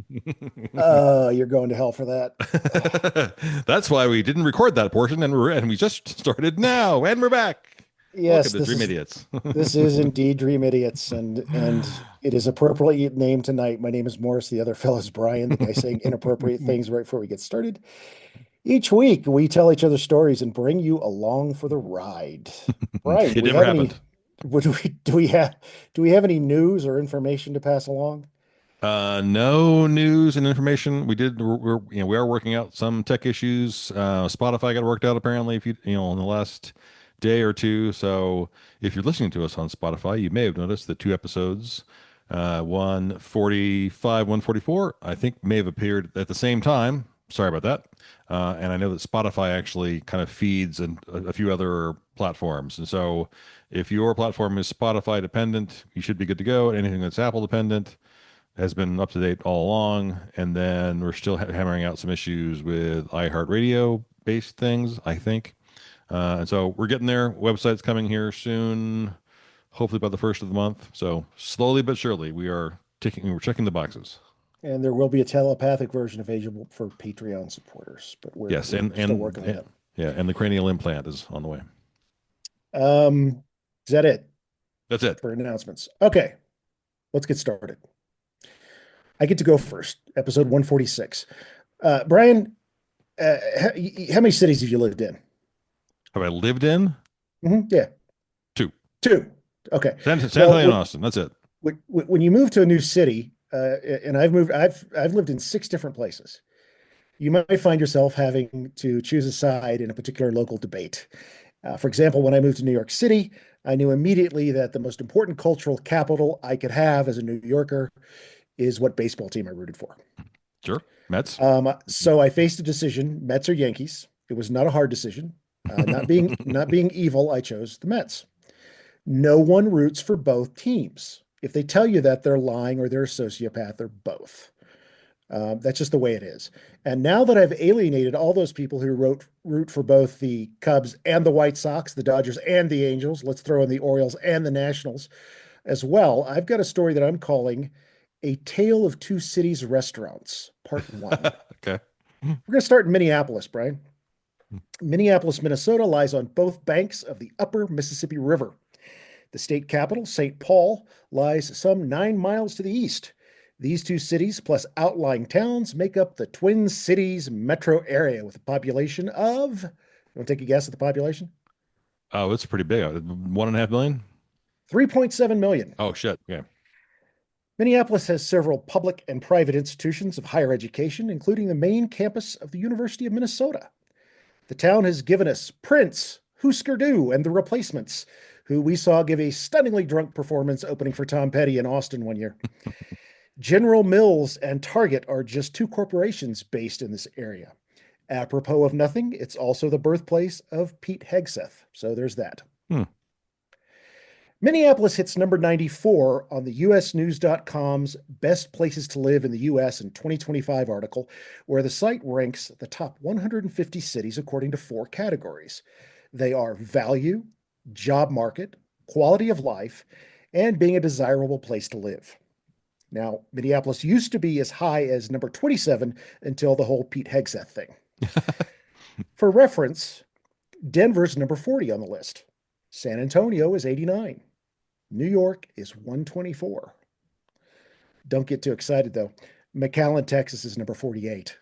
You're going to hell for that. That's why we didn't record that portion, and we just started now, and we're back. Welcome Yes, to Dream Idiots. this is indeed Dream Idiots, and it is appropriately named tonight. My name is Morris. The other fellow's Brian, the guy saying inappropriate things right before we get started. Each week, we tell each other stories and bring you along for the ride. Brian, do It we never have any? happened. Do we have any news or information to pass along? No news and information. We are working out some tech issues. Spotify got worked out apparently. If in the last day or two. So if you're listening to us on Spotify, you may have noticed the two episodes, 145, 144, I think may have appeared at the same time. Sorry about that. And I know that Spotify actually kind of feeds and a few other platforms. And so if your platform is Spotify dependent, you should be good to go. Anything that's Apple dependent has been up to date all along. And then we're still hammering out some issues with iHeartRadio based things, I think. And so we're getting there. Website's coming here soon, hopefully by the first of the month. So slowly but surely, we're checking the boxes. And there will be a telepathic version available for Patreon supporters, but we're Yes, we're still working on that. yeah, and the cranial implant is on the way. Is that it That's it. for announcements? Okay, let's get started. I get to go first. Episode 146. Brian, how many cities have you lived in? Have I lived in Yeah, two? two. Okay. San Well, Antonio and Austin. That's it. when you move to a new city, and I've lived in six different places. You might find yourself having to choose a side in a particular local debate. For example, when I moved to New York City, I knew immediately that the most important cultural capital I could have as a New Yorker is what baseball team I rooted for. Sure. Mets. So I faced a decision: Mets or Yankees. It was not a hard decision. Not being evil, I chose the Mets. No one roots for both teams. If they tell you that, they're lying or they're a sociopath or both. That's just the way it is. And now that I've alienated all those people who root for both the Cubs and the White Sox, the Dodgers and the Angels, let's throw in the Orioles and the Nationals as well, I've got a story that I'm calling A Tale of Two Cities Restaurants, Part One. Okay. We're going to start in Minneapolis, Brian. Minneapolis, Minnesota lies on both banks of the upper Mississippi River. The state capital, St. Paul, lies some 9 miles to the east. These two cities, plus outlying towns, make up the Twin Cities metro area with a population of, you want to take a guess at the population? Oh, it's pretty big. 1.5 million. 3.7 million. Oh shit. Yeah. Minneapolis has several public and private institutions of higher education, including the main campus of the University of Minnesota. The town has given us Prince, Husker Du, and the Replacements, who we saw give a stunningly drunk performance opening for Tom Petty in Austin one year. General Mills and Target are just two corporations based in this area. Apropos of nothing, it's also the birthplace of Pete Hegseth. So there's that. Hmm. Minneapolis hits number 94 on the usnews.com's Best Places to Live in the US in 2025 article, where the site ranks the top 150 cities according to four categories. They are value, job market, quality of life, and being a desirable place to live. Now, Minneapolis used to be as high as number 27 until the whole Pete Hegseth thing. For reference, Denver's number 40 on the list. San Antonio is 89. New York is 124. Don't get too excited, though. McAllen, Texas is number 48.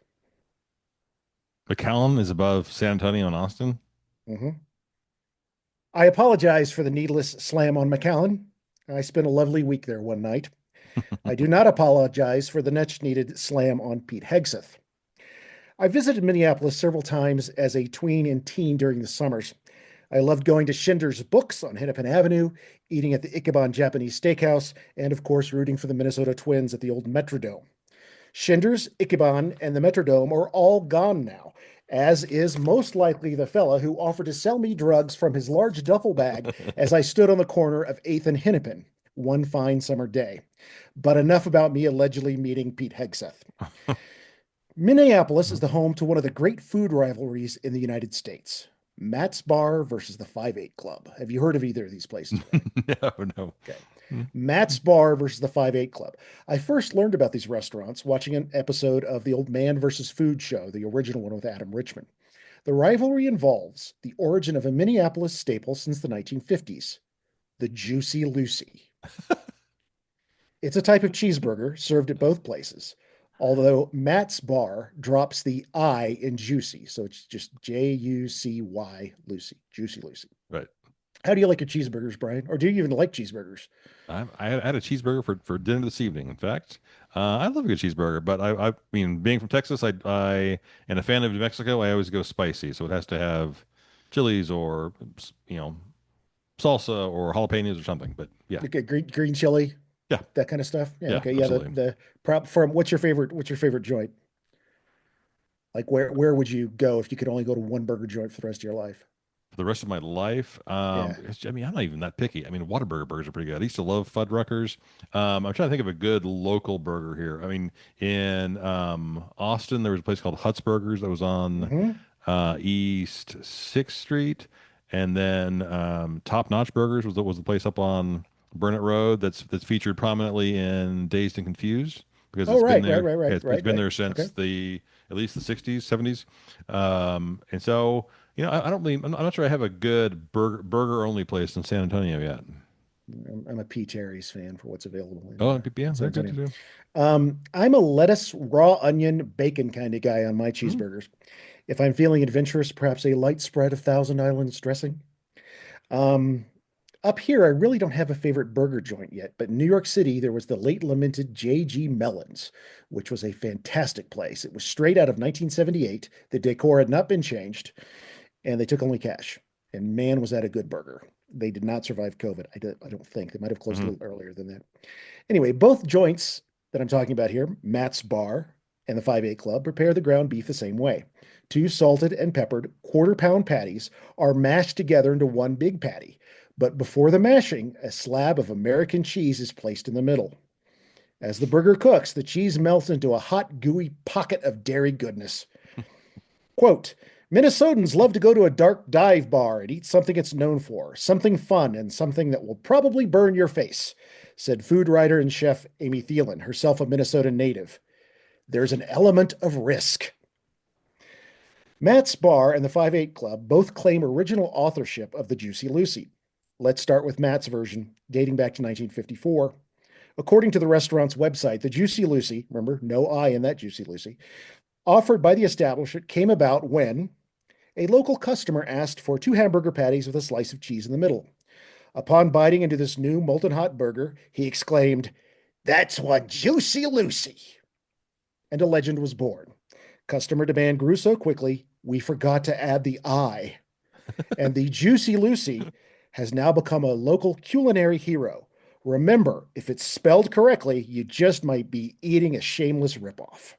McAllen is above San Antonio and Austin. Mhm. I apologize for the needless slam on McAllen. I spent a lovely week there one night. I do not apologize for the much needed slam on Pete Hegseth. I visited Minneapolis several times as a tween and teen during the summers. I loved going to Schinder's Books on Hennepin Avenue, eating at the Ikeban Japanese Steakhouse, and of course, rooting for the Minnesota Twins at the old Metrodome. Schinder's, Ikeban, and the Metrodome are all gone now, as is most likely the fella who offered to sell me drugs from his large duffel bag as I stood on the corner of 8th and Hennepin one fine summer day. But enough about me allegedly meeting Pete Hegseth. Minneapolis is the home to one of the great food rivalries in the United States. Matt's Bar versus the 5-8 Club. Have you heard of either of these places? No, no. Okay. Mm. Matt's Bar versus the 5-8 Club. I first learned about these restaurants watching an episode of the old Man versus Food show, the original one with Adam Richman. The rivalry involves the origin of a Minneapolis staple since the 1950s, the Juicy Lucy. It's a type of cheeseburger served at both places, although Matt's Bar drops the I in juicy, so it's just Jucy Lucy, Juicy Lucy. Right. How do you like your cheeseburgers, Brian? Or do you even like cheeseburgers? I had a cheeseburger for dinner this evening. In fact, I love a good cheeseburger, but I mean, being from Texas, I and a fan of New Mexico, I always go spicy. So it has to have chilies or you know salsa or jalapenos or something. But yeah, Like a green chili, yeah, that kind of stuff. Yeah, yeah, okay. Yeah, absolutely. the prop from what's your favorite joint? Like where would you go if you could only go to one burger joint for the rest of your life? For the rest of my life, Yeah. I mean, I'm not even that picky. I mean, Whataburger burgers are pretty good. I used to love Fuddruckers. I'm trying to think of a good local burger here. I mean, in Austin, there was a place called Huts Burgers that was on Hmm. East Sixth Street, and then Top Notch Burgers was the place up on Burnett Road that's featured prominently in Dazed and Confused because Oh, it's been right, right, there. right, Yeah, right, it's right, been right. there Okay. since the at least the 60s, 70s, and so I don't really I'm not sure I have a good burger only place in San Antonio yet. I'm a P. Terry's fan for what's available Oh, yeah, in San they're good to Antonio. do. I'm a lettuce, raw onion, bacon kind of guy on my Mm, cheeseburgers. If I'm feeling adventurous, perhaps a light spread of Thousand Islands dressing. Um, Up here, I really don't have a favorite burger joint yet, but in New York City, there was the late lamented J.G. Mellon's, which was a fantastic place. It was straight out of 1978. The decor had not been changed, and they took only cash. And man, was that a good burger. They did not survive COVID. I don't think. They might have closed a mhm. little earlier than that. Anyway, both joints that I'm talking about here, Matt's Bar and the 5-8 Club, prepare the ground beef the same way. Two salted and peppered quarter-pound patties are mashed together into one big patty. But before the mashing, a slab of American cheese is placed in the middle. As the burger cooks, the cheese melts into a hot, gooey pocket of dairy goodness. Quote, Minnesotans love to go to a dark dive bar and eat something it's known for, something fun and something that will probably burn your face, said food writer and chef Amy Thielen, herself a Minnesota native. There's an element of risk. Matt's Bar and the 5-8 Club both claim original authorship of the Juicy Lucy. Let's start with Matt's version, dating back to 1954. According to the restaurant's website, the Juicy Lucy, remember, no I in that Juicy Lucy, offered by the establishment came about when a local customer asked for two hamburger patties with a slice of cheese in the middle. Upon biting into this new molten hot burger, he exclaimed, That's one Juicy Lucy! And a legend was born. Customer demand grew so quickly, we forgot to add the I. And the Juicy Lucy has now become a local culinary hero. Remember, if it's spelled correctly, you just might be eating a shameless ripoff.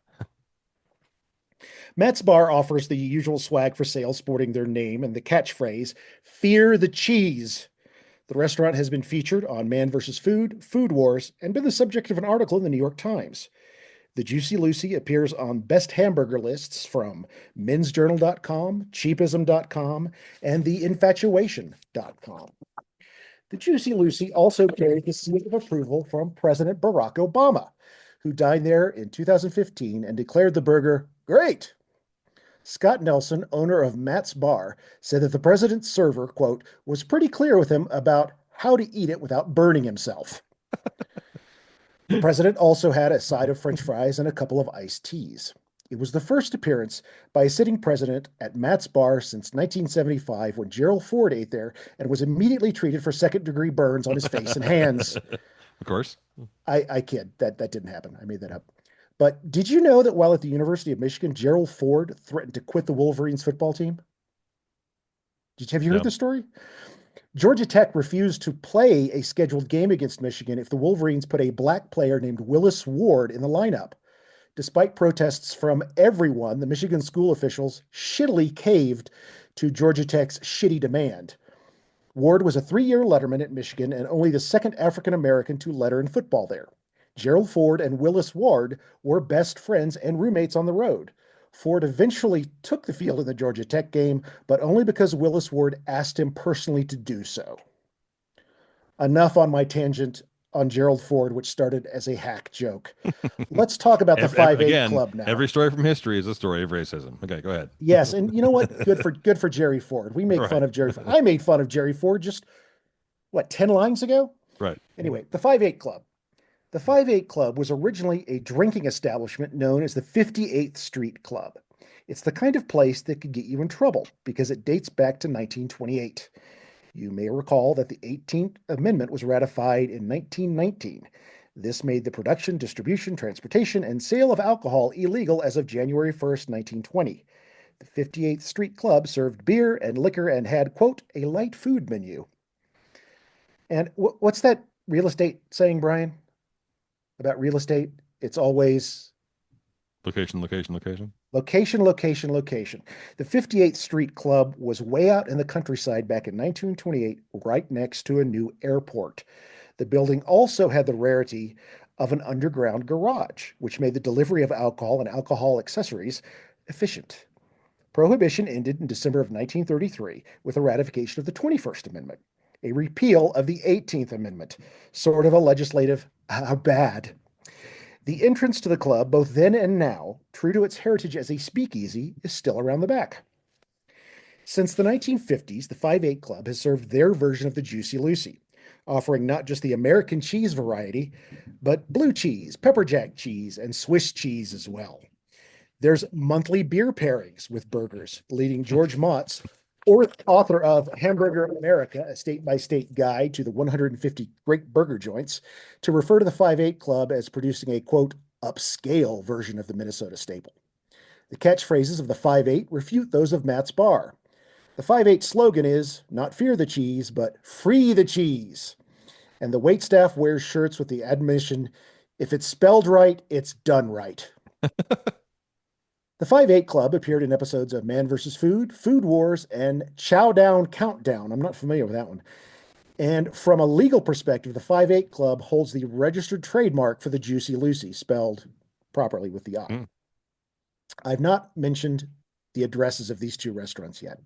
Matt's Bar offers the usual swag for sales sporting their name and the catchphrase, Fear the Cheese. The restaurant has been featured on Man vs. Food, Food Wars, and been the subject of an article in the New York Times. The Juicy Lucy appears on best hamburger lists from mensjournal.com, cheapism.com, and theinfatuation.com. The Juicy Lucy also carried the seal of approval from President Barack Obama, who dined there in 2015 and declared the burger great. Scott Nelson, owner of Matt's Bar, said that the president's server, quote, was pretty clear with him about how to eat it without burning himself. The president also had a side of French fries and a couple of iced teas. It was the first appearance by a sitting president at Matt's Bar since 1975 when Gerald Ford ate there and was immediately treated for second-degree burns on his face and hands. Of course. I kid. That didn't happen. I made that up. But did you know that while at the University of Michigan, Gerald Ford threatened to quit the Wolverines football team? Have you heard No. this story? Georgia Tech refused to play a scheduled game against Michigan if the Wolverines put a black player named Willis Ward in the lineup. Despite protests from everyone, the Michigan school officials shittily caved to Georgia Tech's shitty demand. Ward was a 3-year letterman at Michigan and only the second African American to letter in football there. Gerald Ford and Willis Ward were best friends and roommates on the road. Ford eventually took the field in the Georgia Tech game, but only because Willis Ward asked him personally to do so. Enough on my tangent on Gerald Ford, which started as a hack joke. Let's talk about the 5-8 Again, Club now. every story from history is a story of racism. Okay, go ahead. Yes, and you know what? Good for Jerry Ford. We make Right. fun of Jerry. I made fun of Jerry Ford just what 10 lines ago. Right. Anyway, the 5-8 Club. The 5-8 Club was originally a drinking establishment known as the 58th Street Club. It's the kind of place that could get you in trouble because it dates back to 1928. You may recall that the 18th Amendment was ratified in 1919. This made the production, distribution, transportation, and sale of alcohol illegal as of January 1st, 1920. The 58th Street Club served beer and liquor and had, quote, a light food menu. And what's that real estate saying, Bryan, about real estate? It's always Location, location, location. location, location, location. The 58th Street Club was way out in the countryside back in 1928, right next to a new airport. The building also had the rarity of an underground garage, which made the delivery of alcohol and alcohol accessories efficient. Prohibition ended in December of 1933 with the ratification of the 21st Amendment, a repeal of the 18th Amendment, sort of a legislative bad. The entrance to the club, both then and now, true to its heritage as a speakeasy, is still around the back. Since the 1950s, the 5-8 Club has served their version of the Juicy Lucy, offering not just the American cheese variety, but blue cheese, pepper jack cheese, and Swiss cheese as well. There's monthly beer pairings with burgers, leading George Motz, or author of Hamburger America, a state-by-state guide to the 150 great burger joints, to refer to the 5-8 Club as producing a, quote, upscale version of the Minnesota staple. The catchphrases of the 5-8 refute those of Matt's Bar. The 5-8 slogan is, not fear the cheese, but free the cheese. And the waitstaff wears shirts with the admonition, if it's spelled right, it's done right. The 5-8 Club appeared in episodes of Man vs. Food, Food Wars, and Chow Down Countdown. I'm not familiar with that one. And from a legal perspective, the 5-8 Club holds the registered trademark for the Juicy Lucy, spelled properly with the I. Mm. I've not mentioned the addresses of these two restaurants yet.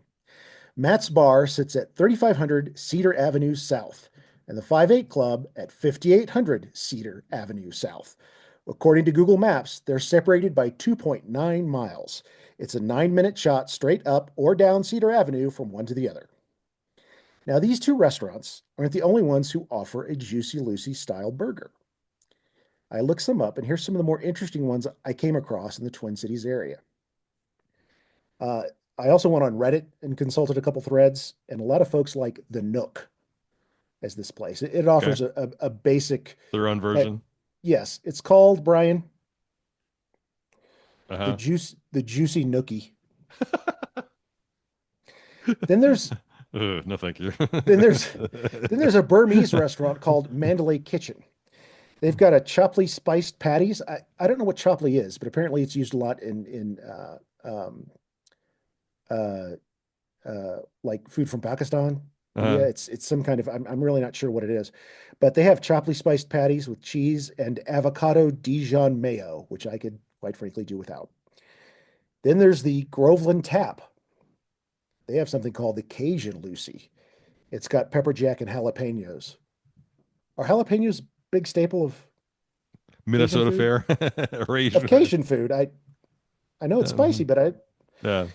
Matt's Bar sits at 3500 Cedar Avenue South, and the 5-8 Club at 5800 Cedar Avenue South. According to Google Maps, they're separated by 2.9 miles. It's a 9-minute shot straight up or down Cedar Avenue from one to the other. Now, these two restaurants aren't the only ones who offer a Juicy Lucy style burger. I looked some up, and here's some of the more interesting ones I came across in the Twin Cities area. I also went on Reddit and consulted a couple threads, and a lot of folks like the Nook as this place. It offers a basic Their own version. Yes, it's called, Bryan, Uh-huh. the Juicy Nookie. Then there's No, thank you. then there's a Burmese restaurant called Mandalay Kitchen. They've got a chopley spiced patties. I don't know what chopley is, but apparently it's used a lot in like food from Pakistan. Uh-huh. Yeah, it's some kind of I'm really not sure what it is, but they have chopley spiced patties with cheese and avocado Dijon mayo, which I could quite frankly do without. Then there's the Groveland Tap. They have something called the Cajun Lucy. It's got pepper jack and jalapenos. Are jalapenos a big staple of Minnesota fare. of Cajun food? I know it's spicy, but yeah.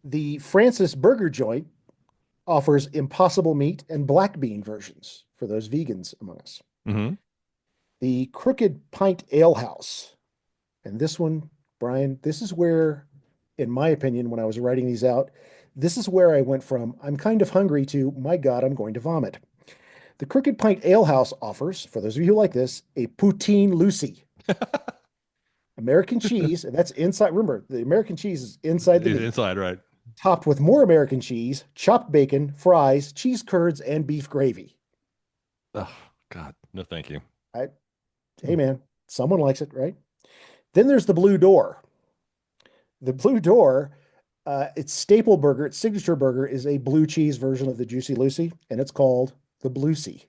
The Francis Burger Joint offers impossible meat and black bean versions for those vegans among us. Mm-hmm. The Crooked Pint Ale House. And this one, Bryan, this is where, in my opinion, when I was writing these out, this is where I went from, I'm kind of hungry to, my God, I'm going to vomit. The Crooked Pint Ale House offers, for those of you who like this, a poutine Lucy. American cheese, and that's inside. Remember, the American cheese is inside the meat. Inside, right. Topped with more American cheese, chopped bacon, fries, cheese curds, and beef gravy. Oh, God. No, thank you. Hey, man, someone likes it, right? Then there's the Blue Door. The Blue Door, its staple burger, its signature burger, is a blue cheese version of the Juicy Lucy, and it's called the Bluesy.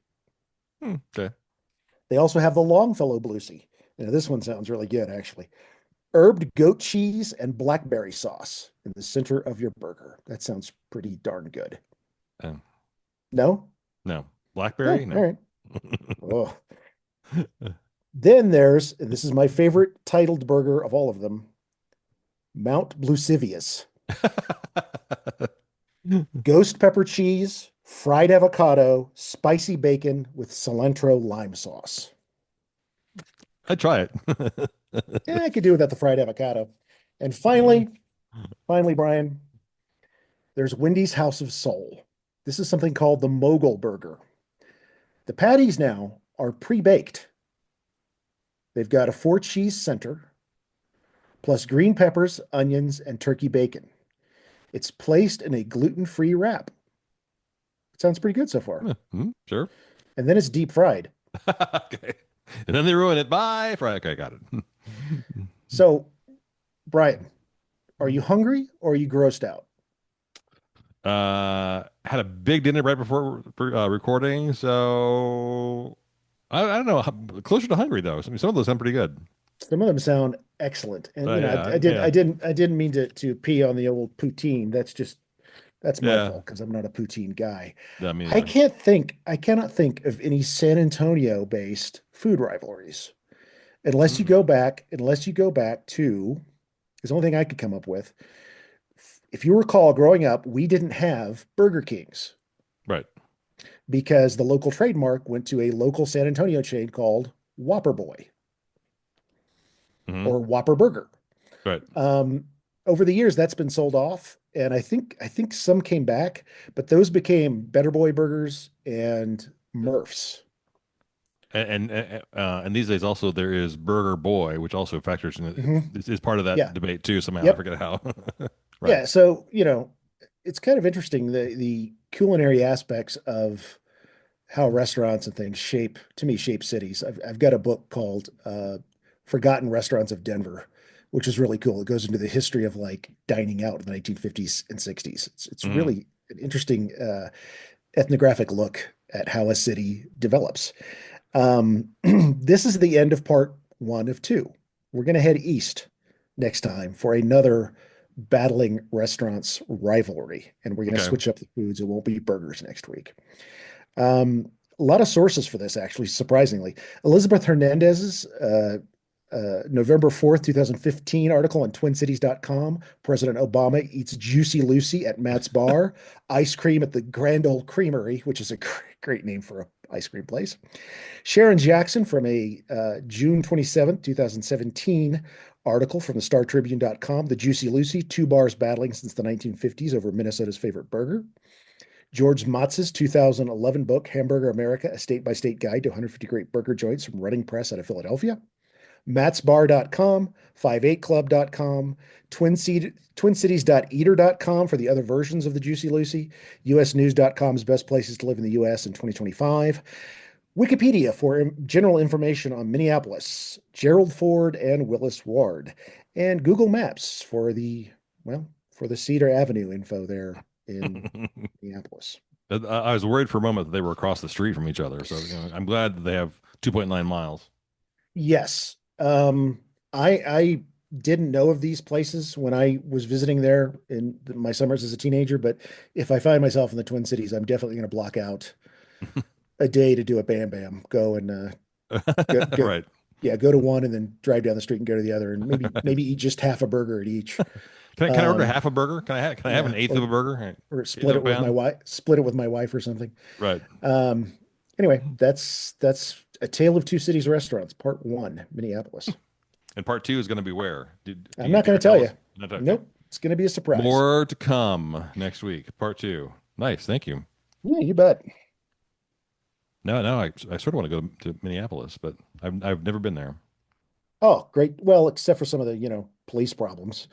Okay. They also have the Longfellow Bluesy. Now, this one sounds really good, actually. Herbed goat cheese and blackberry sauce in the center of your burger. That sounds pretty darn good. No? No. Blackberry? Oh, all No. right. Oh. Then there's, and this is my favorite titled burger of all of them, Mount Blucivius. Ghost pepper cheese, fried avocado, spicy bacon with cilantro lime sauce. I'd try it. Yeah, I could do without the fried avocado. And finally, Brian, there's Wendy's House of Soul. This is something called the Mogul Burger. The patties now are pre-baked. They've got a four cheese center, plus green peppers, onions, and turkey bacon. It's placed in a gluten-free wrap. It sounds pretty good so far. Sure. And then it's deep fried. Okay. And then they ruin it. Bye. Okay, got it. So, Brian, are you hungry or are you grossed out? Had a big dinner right before recording, so I don't know. Closer to hungry though. Some of those sound pretty good. Some of them sound excellent. And you know, Yeah, I yeah, didn't mean to pee on the old poutine. That's my yeah. fault because I'm not a poutine guy. I mean, I cannot think of any San Antonio based food rivalries unless you go back to, is the only thing I could come up with. If you recall, growing up, we didn't have Burger Kings right. because the local trademark went to a local San Antonio chain called Whopper Boy Hmm. or Whopper Burger. Right. Um, Over the years, that's been sold off, and I think some came back, but those became Better Boy Burgers and Murphs. And these days also there is Burger Boy, which also factors in Mhm. is part of that Yeah. debate too. Somehow I Yep. forget how. Right. Yeah. So, you know, it's kind of interesting the culinary aspects of how restaurants and things shape cities. I've got a book called Forgotten Restaurants of Denver, which is really cool. It goes into the history of like dining out in the 1950s and 60s. It's Hmm. really an interesting ethnographic look at how a city develops. This is the end of part one of two. We're going to head east next time for another battling restaurants rivalry, and we're going to Okay. switch up the foods. It won't be burgers next week. A lot of sources for this, actually, surprisingly. Elizabeth Hernandez's November 4th, 2015 article on twincities.com. President Obama eats Juicy Lucy at Matt's Bar, ice cream at the Grand Ole Creamery, which is a great name for an ice cream place. Sharon Jackson from a June 27th, 2017 article from the StarTribune.com. The Juicy Lucy, two bars battling since the 1950s over Minnesota's favorite burger. George Motz's 2011 book, Hamburger America, a state by state guide to 150 great burger joints from Reading Press out of Philadelphia. mattsbar.com, 58club.com, twincities.eater.com for the other versions of the Juicy Lucy, usnews.com's best places to live in the US in 2025, Wikipedia for general information on Minneapolis, Gerald Ford and Willis Ward, and Google Maps for for the Cedar Avenue info there in Minneapolis. I was worried for a moment that they were across the street from each other. So I'm glad that they have 2.9 miles. Yes. I didn't know of these places when I was visiting there in my summers as a teenager, but if I find myself in the Twin Cities, I'm definitely going to block out a day to do a Bam Bam. Go and go Right. yeah, go to one and then drive down the street and go to the other and maybe eat just half a burger at each. Can I order Um, half a burger? Can I have yeah, an eighth of a burger? Right. or Eighth of a pound? split it with my wife or something. Right. Um, anyway, that's a Tale of Two Cities restaurants, part one, Minneapolis. And part two is going to be where? Do I'm you not going dare to tell tell you. us? Not okay. Nope. It's going to be a surprise. More to come next week. Part two. Nice. Thank you. Yeah, you bet. No, I sort of want to go to Minneapolis, but I've never been there. Oh, great. Well, except for some of the, police problems.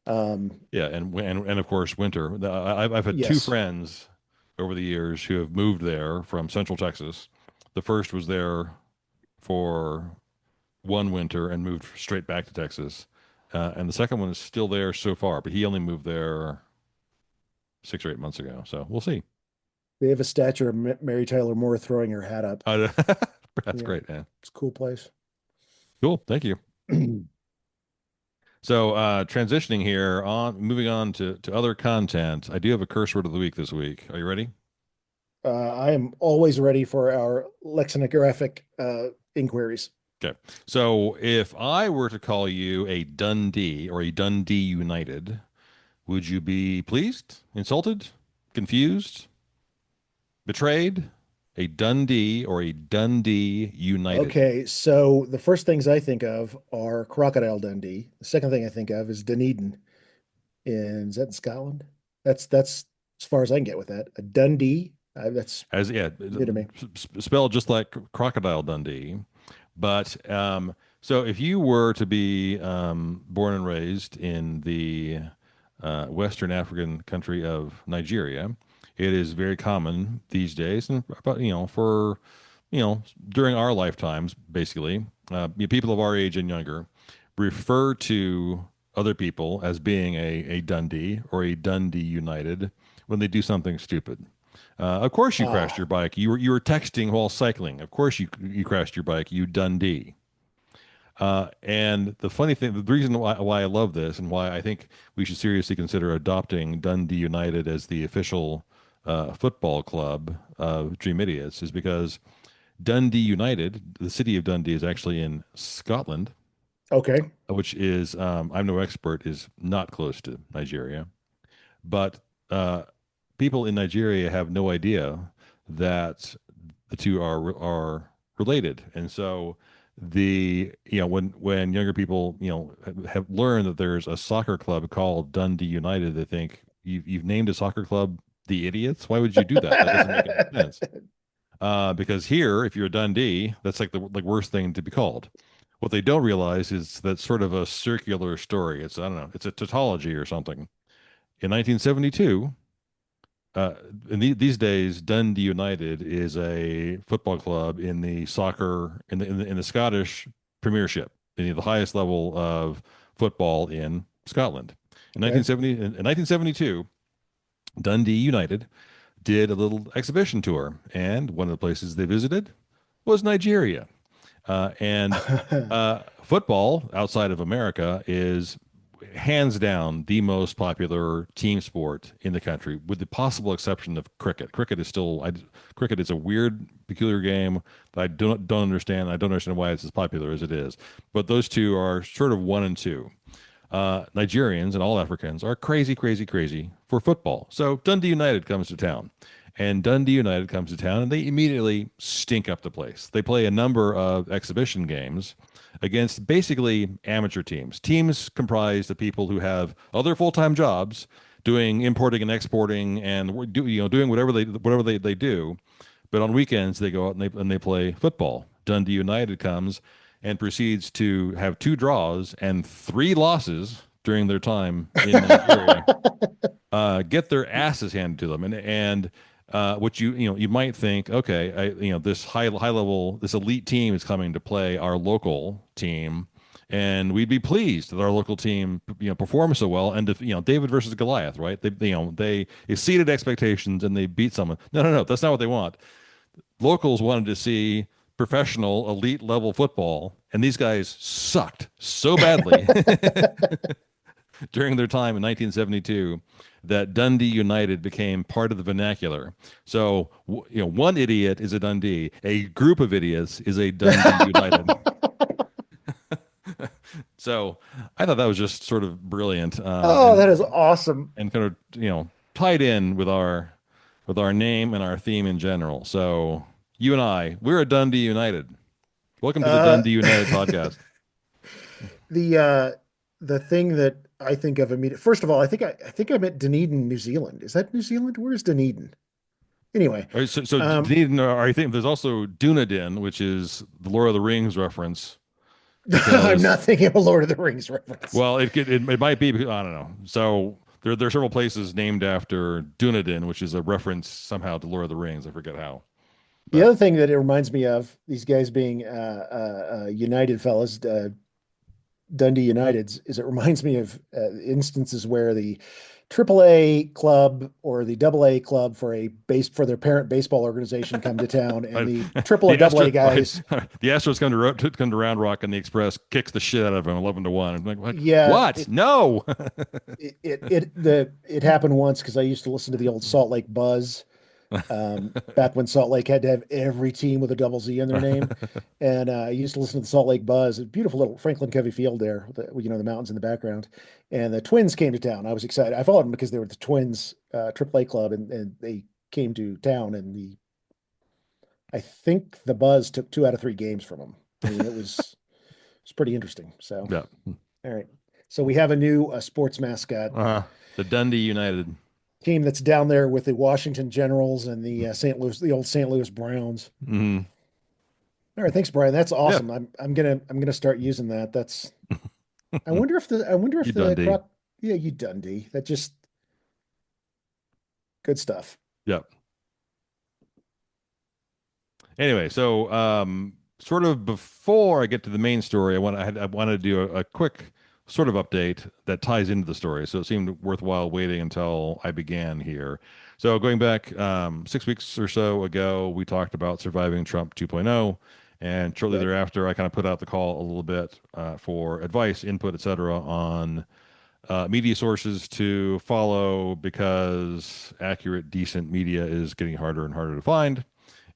Um, Yeah, and of course winter. I've had two yes, friends over the years who have moved there from Central Texas. The first was there for one winter and moved straight back to Texas, and the second one is still there so far, but he only moved there 6 or 8 months ago. So we'll see. they have a statue of Mary Tyler Moore throwing her hat up. Uh, that's Yeah, great. Yeah, it's a cool place. cool. Thank you. So transitioning here on, moving on to other content. I do have a curse word of the week this week. Are you ready? I am always ready for our lexicographic inquiries. Okay. So if I were to call you a Dundee or a Dundee United, would you be pleased, insulted, confused, betrayed? A Dundee or a Dundee United? Okay, so the first things I think of are Crocodile Dundee. The second thing I think of is Dunedin. Is that in Scotland? That's as far as I can get with that. A Dundee. That's As yeah, new to me. spelled just like Crocodile Dundee. But so if you were to be born and raised in the Western African country of Nigeria, it is very common these days, and about for during our lifetimes, basically, people of our age and younger refer to other people as being a Dundee or a Dundee United when they do something stupid. Of course, you crashed your Ah, bike. You were texting while cycling. Of course, you crashed your bike. You Dundee. And the funny thing, the reason why I love this and why I think we should seriously consider adopting Dundee United as the official football club of Dream Idiots is because Dundee United, the city of Dundee, is actually in Scotland, okay. which is I'm no expert, is not close to Nigeria, but uh, people in Nigeria have no idea that the two are related, and so when younger people have learned that there's a soccer club called Dundee United, they think you've named a soccer club the Idiots. Why would you do that? That doesn't make any sense. Because here, if you're Dundee, that's like the worst thing to be called. What they don't realize is that's sort of a circular story. It's I don't know, it's a tautology or something. In 1972, uh, these days, Dundee United is a football club in the soccer in the Scottish Premiership, the highest level of football in Scotland. In Okay. 1972, Dundee United did a little exhibition tour, and one of the places they visited was Nigeria. And football outside of America is hands down the most popular team sport in the country, with the possible exception of cricket. Cricket is a weird, peculiar game that I don't understand. I don't understand why it's as popular as it is. But those two are sort of one and two. Nigerians and all Africans are crazy, crazy, crazy for football. So Dundee United comes to town. And Dundee United comes to town and they immediately stink up the place. They play a number of exhibition games against basically amateur teams, teams comprised of people who have other full-time jobs doing importing and exporting and doing whatever they do. But on weekends they go out and they play football. Dundee United comes and proceeds to have two draws and three losses during their time in Nigeria, get their asses handed to them, and what you might think, okay, this high level, this elite team is coming to play our local team, and we'd be pleased that our local team performs so well, and if, David versus Goliath, right? They exceeded expectations and they beat someone. No, no, no, that's not what they want. Locals wanted to see professional elite level football, and these guys sucked so badly during their time in 1972 that Dundee United became part of the vernacular. So, one idiot is a Dundee, a group of idiots is a Dundee United. So, I thought that was just sort of brilliant, Oh, that is awesome. and kind of tied in with our name and our theme in general. So, you and we're a Dundee United. Welcome to the Uh, Dundee United podcast. the thing that I think of immediately, first of all, I think I meant Dunedin, New Zealand. Is that New Zealand? Where's Dunedin? Anyway, All right, so um, Dunedin, I think there's also Dunedin, which is the Lord of the Rings reference I'm because, not thinking of a Lord of the Rings reference. well, it might be because, I don't know. So there are several places named after Dunedin, which is a reference somehow to Lord of the Rings. I forget how, The but other thing that it reminds me of, these guys being United fellas, Dundee Uniteds, is it reminds me of instances where the AAA club or the AA club for their parent baseball organization come to town, and I, the triple or the double A Astros, guys, the Astros come to Round Rock, and the Express kicks the shit out of them 11-1. I'm like, yeah, what? No. it happened once because I used to listen to the old Salt Lake Buzz, Back when Salt Lake had to have every team with a double Z in their name. And I used to listen to the Salt Lake Buzz, a beautiful little Franklin Covey Field there, the mountains in the background. And the Twins came to town. I was excited. I followed them because they were the Twins AAA club, and they came to town. And I think the Buzz took 2 out of 3 games from them. I mean, it's pretty interesting. So, Yeah. all right. So we have a new sports mascot The Dundee United. team that's down there with the Washington Generals and the old St. Louis Browns. Hmm. All right, thanks, Brian. That's Yeah. awesome. I'm gonna start using that. That's I wonder You if the Dundee. croc yeah, you Dundee. That just good stuff. Yeah. Anyway, so sort of before I get to the main story, I wanted to do a quick sort of update that ties into the story. So it seemed worthwhile waiting until I began here. So going back 6 weeks or so ago, we talked about surviving Trump 2.0, and shortly Right. thereafter, I kind of put out the call a little bit for advice, input, etc., on media sources to follow because accurate, decent media is getting harder and harder to find.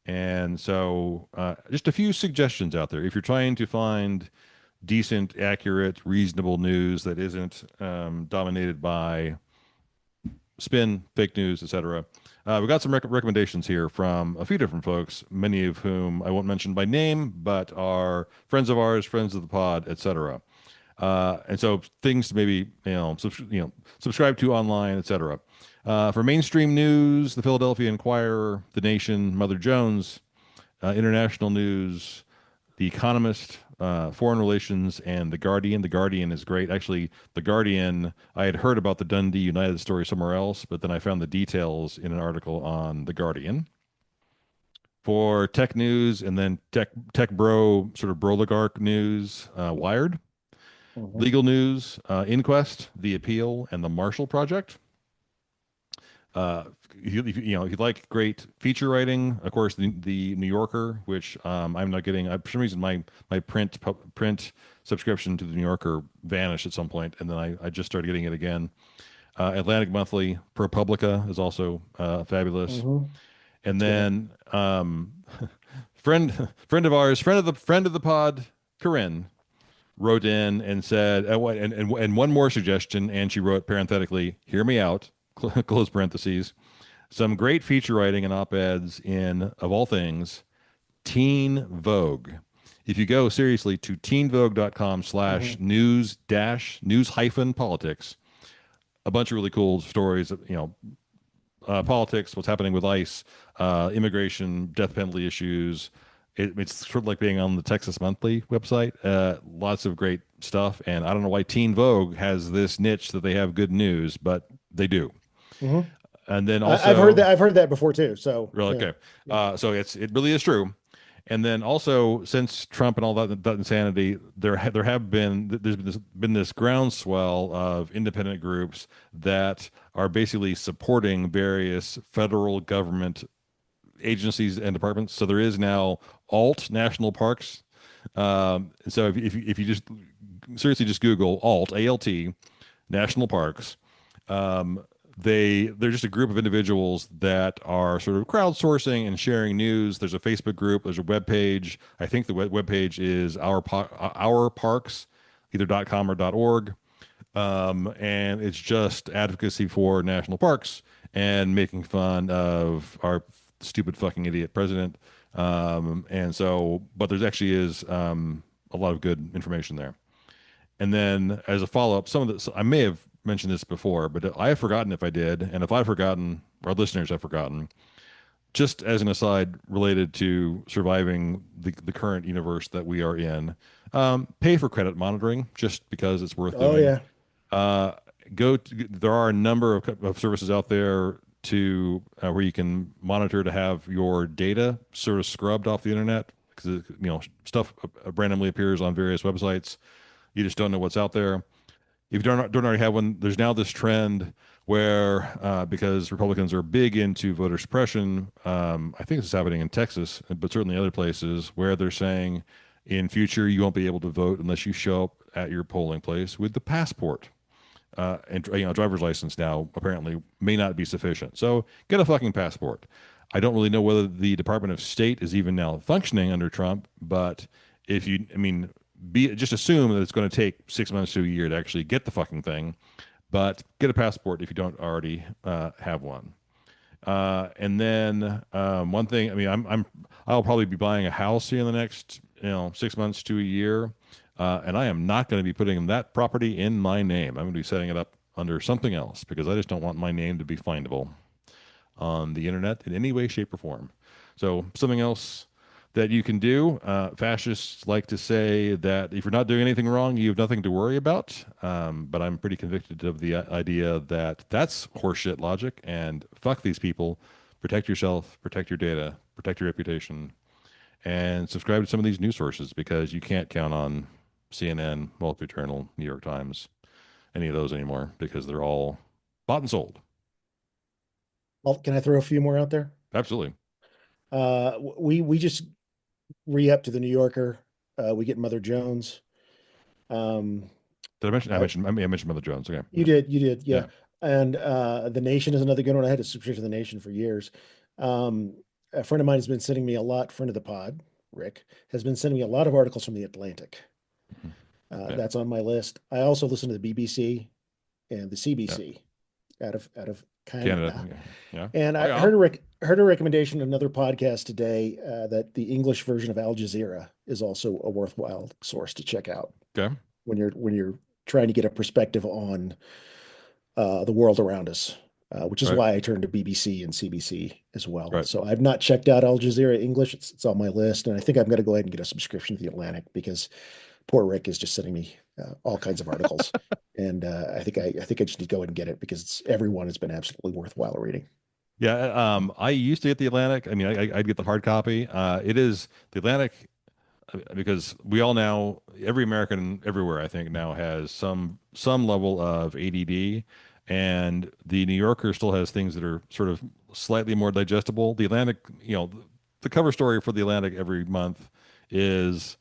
And so, just a few suggestions out there. If you're trying to find decent, accurate, reasonable news that isn't dominated by spin, fake news, etc., we've got some recommendations here from a few different folks, many of whom I won't mention by name, but are friends of ours, friends of the pod, etc. And so things to maybe subscribe to online, etc. For mainstream news, the Philadelphia Inquirer, The Nation, Mother Jones, international news, The Economist, Foreign Relations, and The Guardian. The Guardian is great. Actually, The Guardian, I had heard about the Dundee United story somewhere else, but then I found the details in an article on The Guardian. For tech news and then tech bro sort of broligarch news, Wired. Mhm. Legal news, Inquest, The Appeal, and The Marshall Project. Uh, if you like great feature writing, of course, the New Yorker, which I'm not getting. For some reason, my print subscription to the New Yorker vanished at some point, and then I just started getting it again. Atlantic Monthly, ProPublica is also fabulous, Mhm. and Yeah. then friend of ours, friend of the pod, Corinne wrote in and said, and one more suggestion, and she wrote parenthetically, "Hear me out," close parentheses. Some great feature writing and op-eds in, of all things, Teen Vogue. If you go seriously to teenvogue.com slash Mhm. news dash news hyphen politics, a bunch of really cool stories, politics, what's happening with ICE, immigration, death penalty issues. It's sort of like being on the Texas Monthly website. Lots of great stuff. And I don't know why Teen Vogue has this niche that they have good news, but they do. Mhm. And then I've heard also, that. I've heard that before too. So really, yeah. okay. Yeah. So it really is true. And then also, since Trump and all that insanity, there's been this groundswell of independent groups that are basically supporting various federal government agencies and departments. So there is now alt national parks. So if you just seriously just Google alt national parks, um, they're just a group of individuals that are sort of crowdsourcing and sharing news. There's a Facebook group. There's a web page. I think the web page is our parks, either .com or .org. And it's just advocacy for national parks and making fun of our stupid fucking idiot president. And so, but there's actually is a lot of good information there. And then as a follow up, some of this I may have mentioned this before, but I have forgotten if I did, and if I've forgotten, our listeners have forgotten. Just as an aside related to surviving the current universe that we are in, pay for credit monitoring just because it's worth Oh doing. yeah. Uh, there are a number of services out there to where you can monitor to have your data sort of scrubbed off the internet because stuff randomly appears on various websites. You just don't know what's out there. If you don't already have one, there's now this trend where because Republicans are big into voter suppression, I think this is happening in Texas, but certainly other places where they're saying in future you won't be able to vote unless you show up at your polling place with the passport. And driver's license now apparently may not be sufficient. So get a fucking passport. I don't really know whether the Department of State is even now functioning under Trump, but if you, I mean, be just assume that it's going to take 6 months to a year to actually get the fucking thing, but get a passport if you don't already have one. And then one thing, I mean, I'll probably be buying a house here in the next, 6 months to a year, and I am not going to be putting that property in my name. I'm going to be setting it up under something else because I just don't want my name to be findable on the internet in any way, shape, or form. So something else that you can do. Fascists like to say that if you're not doing anything wrong, you have nothing to worry about. But I'm pretty convicted of the idea that that's horseshit logic and fuck these people. Protect yourself, protect your data, protect your reputation, and subscribe to some of these news sources because you can't count on CNN, Wall Street Journal, New York Times, any of those anymore because they're all bought and sold. Well, can I throw a few more out there? Absolutely. We just re-up to the New Yorker. We get Mother Jones. Um, Did I mention? I, I mean, I mentioned Mother Jones. Okay. you did, yeah. Yeah. And the Nation is another good one. I had a subscription to the Nation for years. Um, a friend of mine has been sending me a lot. Friend of the pod, Rick, has been sending me a lot of articles from the Atlantic. Mhm. Yeah. That's on my list. I also listen to the BBC and the Yeah. CBC out of Canada. Canada. Yeah. Yeah. And Oh I yeah. heard a recommendation in another podcast today that the English version of Al Jazeera is also a worthwhile source to check out Okay. when you're trying to get a perspective on the world around us, which is Right. why I turned to BBC and CBC as well. Right. So I've not checked out Al Jazeera English. It's on my list, and I think I'm going to go ahead and get a subscription to the Atlantic because poor Rick is just sending me all kinds of articles, and I think I just need to go ahead and get it because everyone has been absolutely worthwhile reading. Yeah. I used to get the Atlantic. I mean, I'd get the hard copy. It is the Atlantic because we all now, every American everywhere, I think now has some level of ADD, and the New Yorker still has things that are sort of slightly more digestible. The Atlantic, the cover story for the Atlantic every month is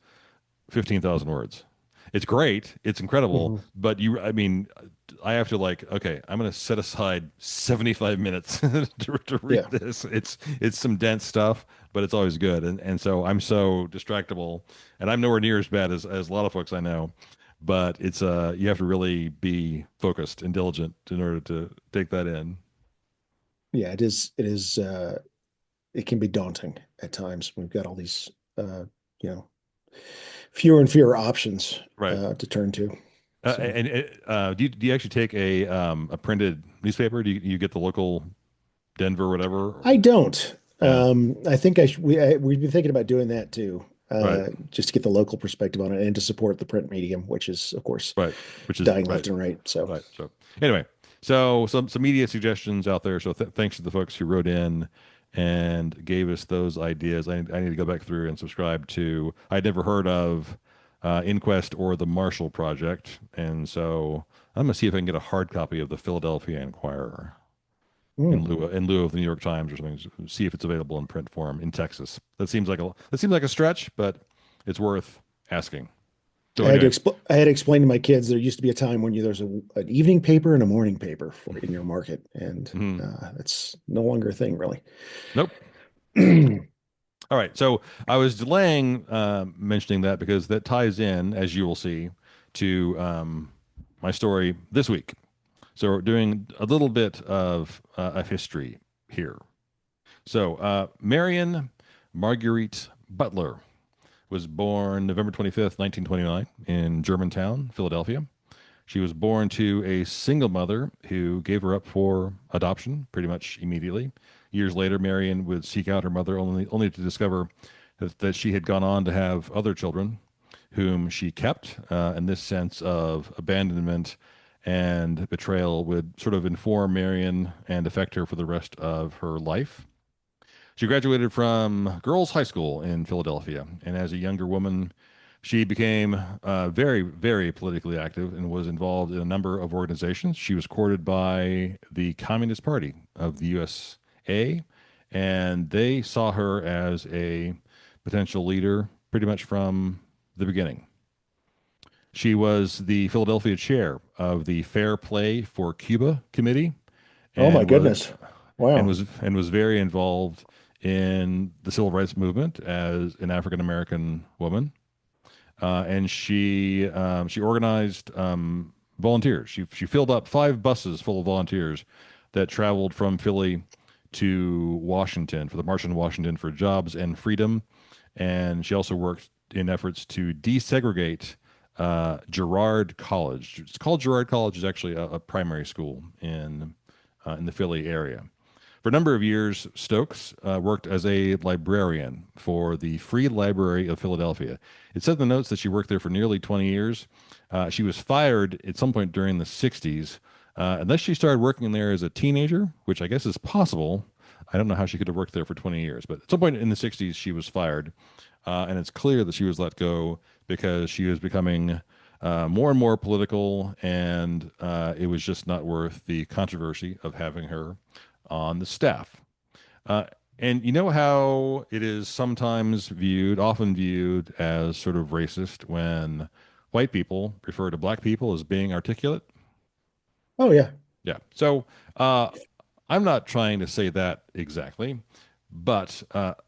15,000 words. It's great. It's incredible. Mhm. But I mean, I have to like, okay, I'm going to set aside 75 minutes to read Yeah, this. It's some dense stuff, but it's always good. And so I'm so distractible and I'm nowhere near as bad as a lot of folks I know. But it's you have to really be focused and diligent in order to take that in. yeah, it is. It is. It can be daunting at times. We've got all these, you know, fewer and fewer options Right. to turn to. So And do you actually take a printed newspaper? Do you get the local Denver, whatever? I don't. Yeah. I think we've been thinking about doing that too, Right. just to get the local perspective on it and to support the print medium, which is, of course, Right. Which is dying right. left and right. So Right. So anyway, so some media suggestions out there. So thanks to the folks who wrote in and gave us those ideas. I need to go back through and subscribe to. I'd never heard of Inquest or the Marshall Project, and so I'm gonna see if I can get a hard copy of the Philadelphia Inquirer mm, in lieu of the New York Times or something. See if it's available in print form in Texas. That seems like a stretch, but it's worth asking. So anyway. I had to explain to my kids there used to be a time when there's an evening paper and a morning paper for in your market, and Mhm. that's no longer a thing, really. Nope. All right. So I was delaying mentioning that because that ties in, as you will see, to my story this week. So we're doing a little bit of history here. So Marion Marguerite Butler was born November 25th, 1929, in Germantown, Philadelphia. She was born to a single mother who gave her up for adoption pretty much immediately. Years later, Marion would seek out her mother only to discover that she had gone on to have other children whom she kept. And this sense of abandonment and betrayal would sort of inform Marion and affect her for the rest of her life. She graduated from Girls High School in Philadelphia, and as a younger woman, she became very, very politically active and was involved in a number of organizations. She was courted by the Communist Party of the USA, and they saw her as a potential leader pretty much from the beginning. She was the Philadelphia chair of the Fair Play for Cuba Committee Oh my and was goodness! Wow. and was very involved in the civil rights movement as an African American woman, and she organized volunteers. She filled up 5 buses full of volunteers that traveled from Philly to Washington for the March on Washington for Jobs and Freedom, and she also worked in efforts to desegregate Girard College. It's called Girard College. Is actually a primary school in the Philly area. For a number of years, Stokes worked as a librarian for the Free Library of Philadelphia. It said in the notes that she worked there for nearly 20 years. She was fired at some point during the 60s, unless she started working there as a teenager, which I guess is possible. I don't know how she could have worked there for 20 years, but at some point in the 60s, she was fired. And it's clear that she was let go because she was becoming more and more political, and it was just not worth the controversy of having her on the staff. Uh, and you know how it is sometimes viewed, often viewed as sort of racist when white people refer to black people as being articulate? Oh yeah. Yeah. So uh, I'm not trying to say that exactly, but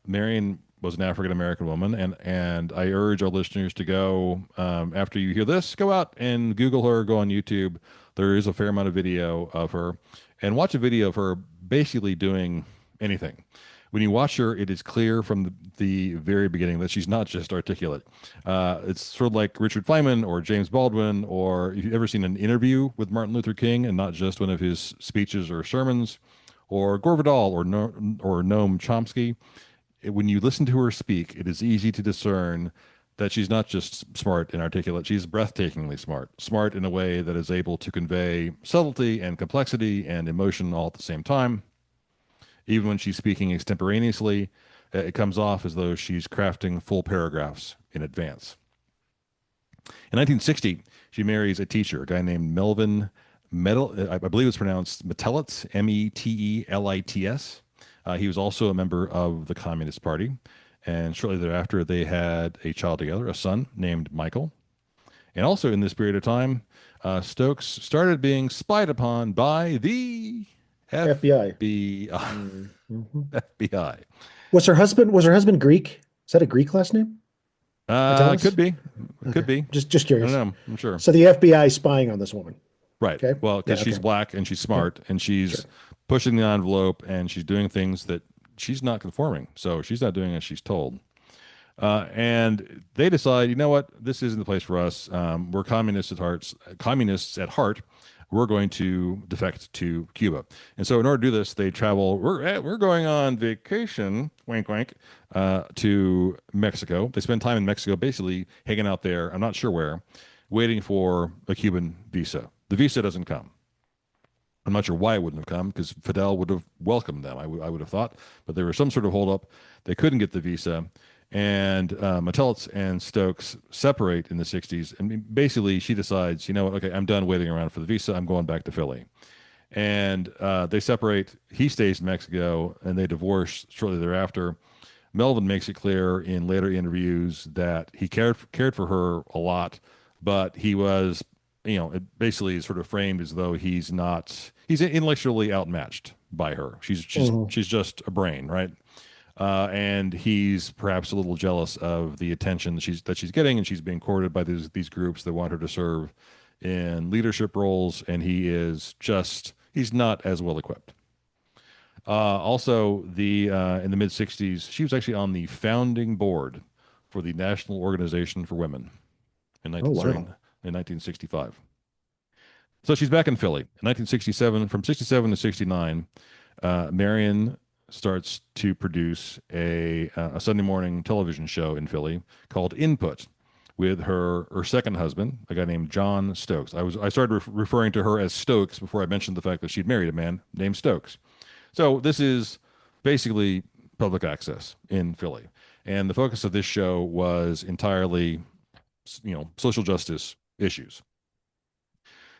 Marion was an African American woman, and I urge our listeners to go after you hear this, go out and Google her, go on YouTube. There is a fair amount of video of her, and watch a video of her basically doing anything. When you watch her, it is clear from the very beginning that she's not just articulate. It's sort of like Richard Feynman or James Baldwin, or if you've ever seen an interview with Martin Luther King and not just one of his speeches or sermons, or Gore Vidal or Noam Chomsky. When you listen to her speak, it is easy to discern that she's not just smart and articulate, she's breathtakingly smart. Smart in a way that is able to convey subtlety and complexity and emotion all at the same time. Even when she's speaking extemporaneously, it comes off as though she's crafting full paragraphs in advance. In 1960, she marries a teacher, a guy named Melvin I believe it's pronounced Metellitz, Metelits. He was also a member of the Communist Party. And shortly thereafter, they had a child together, a son named Michael. And also in this period of time, Stokes started being spied upon by the FBI. FBI. Mhm. FBI. Was her husband Greek? Is that a Greek last name? Could Metellus? be. Okay. Could be. Just I don't curious. know. I'm sure. So the FBI is spying on this woman. Right. Okay. Well, because Yeah, she's okay. black and she's Yeah, smart and she's sure. pushing the envelope and she's doing things that she's not conforming. So she's not doing as she's told. And they decide, you know what, this isn't the place for us. We're communists at heart. Communists at heart. We're going to defect to Cuba. And so, in order to do this, they travel. We're going on vacation, wink, wink, to Mexico. They spend time in Mexico, basically hanging out there. I'm not sure where, waiting for a Cuban visa. The visa doesn't come. I'm not sure why it wouldn't have come because Fidel would have welcomed them. I would have thought, but there was some sort of holdup. They couldn't get the visa, and Metellitz and Stokes separate in the 60s. And basically, she decides, you know what? Okay, I'm done waiting around for the visa. I'm going back to Philly. And they separate. He stays in Mexico, and they divorce shortly thereafter. Melvin makes it clear in later interviews that he cared for her a lot, but he was, it basically is sort of framed as though he's intellectually outmatched by her. Mhm. She's just a brain, right? And he's perhaps a little jealous of the attention that she's getting, and she's being courted by these groups that want her to serve in leadership roles, and he's not as well equipped. Also, the in the mid '60s, she was actually on the founding board for the National Organization for Women Oh starting wow. in 1965. So she's back in Philly in 1967. From '67 to '69, Marion starts to produce a Sunday morning television show in Philly called Input with her second husband, a guy named John Stokes. I started referring to her as Stokes before I mentioned the fact that she'd married a man named Stokes. So this is basically public access in Philly. And the focus of this show was entirely, social justice issues.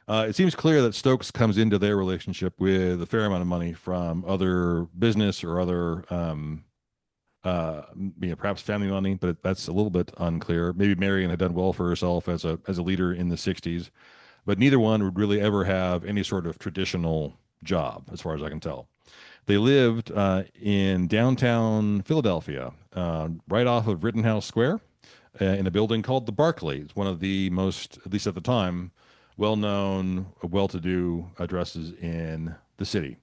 It seems clear that Stokes comes into their relationship with a fair amount of money from other business or other, perhaps family money, but that's a little bit unclear. Maybe Marion had done well for herself as a leader in the '60s, but neither one would really ever have any sort of traditional job, as far as I can tell. They lived in downtown Philadelphia, right off of Rittenhouse Square, in a building called the Barclay. It's one of the most, at least at the time, well-known, well-to-do addresses in the city.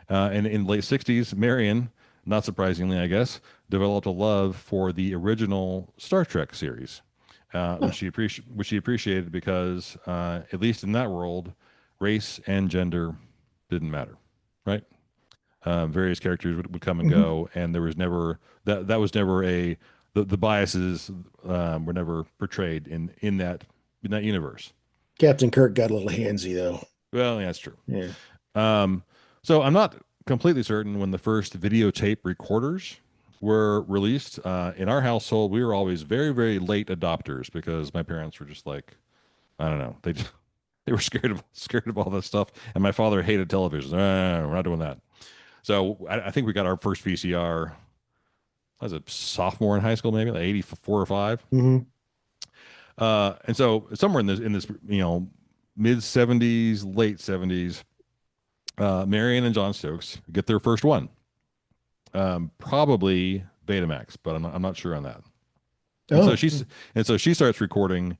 And in the late 60s, Marion, not surprisingly, I guess, developed a love for the original Star Trek series, Huh. which she appreciated because, at least in that world, race and gender didn't matter, right? Various characters would come and Mhm. go, and there was never that was never the biases were never portrayed in that universe. Captain Kirk got a little handsy though. Well, yeah, that's true. Yeah. Um, so I'm not completely certain when the first videotape recorders were released. In our household, we were always very, very late adopters because my parents were just like, I don't know, they were scared of all that stuff, and my father hated television. We're not doing that. So I think we got our first VCR. I was a sophomore in high school, maybe like 84 or five. Hmm. And so somewhere in this mid 70s, late 70s, Marion and John Stokes get their first one. Probably Betamax, but I'm not sure on that. And so Oh. she's and so she starts recording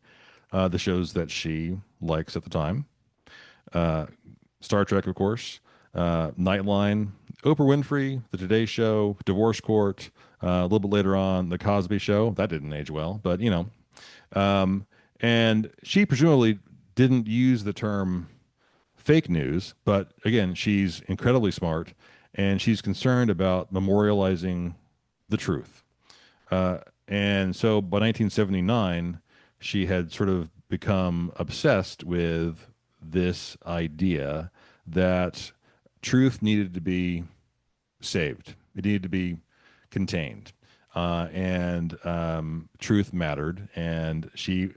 the shows that she likes at the time. Uh, Star Trek, of course, Nightline, Oprah Winfrey, The Today Show, Divorce Court. A little bit later on, The Cosby Show. That didn't age well, but Um, and she presumably didn't use the term fake news, but again, she's incredibly smart and she's concerned about memorializing the truth. Uh, and so by 1979, she had sort of become obsessed with this idea that truth needed to be saved, it needed to be contained. And truth mattered, and she